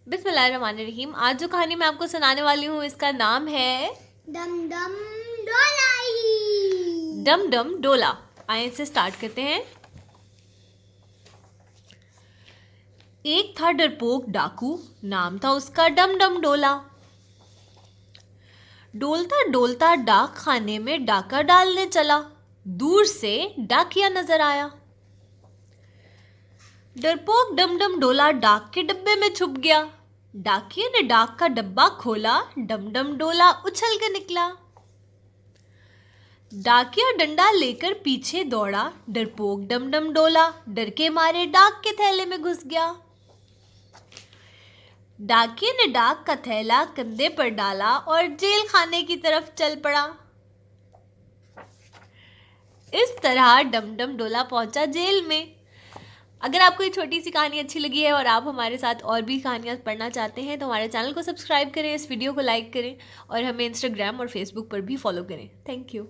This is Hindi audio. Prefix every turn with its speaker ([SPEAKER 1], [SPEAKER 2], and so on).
[SPEAKER 1] बिस्मिल्लाहिर्रहमानिर्रहीम। आज जो कहानी मैं आपको सुनाने वाली हूँ इसका नाम है
[SPEAKER 2] डम डम डोलाई।
[SPEAKER 1] डम डम डोला। आइए इसे स्टार्ट करते हैं। एक था डरपोक डाकू, नाम था उसका डम डम डोला। डोलता डोलता डाक खाने में डाका डालने चला। दूर से डाकिया नजर आया। डरपोक डम डम डोला डाक के डब्बे में छुप गया। डाकिया ने डाक का डब्बा खोला, डम डम डोला उछल के निकला। डाकिया डंडा लेकर पीछे दौड़ा। डरपोक डम डम डोला डर के मारे डाक के थैले में घुस गया। डाकिया ने डाक का थैला कंधे पर डाला और जेल खाने की तरफ चल पड़ा। इस तरह डम डम डोला पहुंचा जेल में। अगर आपको ये छोटी सी कहानी अच्छी लगी है और आप हमारे साथ और भी कहानियाँ पढ़ना चाहते हैं तो हमारे चैनल को सब्सक्राइब करें, इस वीडियो को लाइक करें और हमें इंस्टाग्राम और फेसबुक पर भी फॉलो करें। Thank you.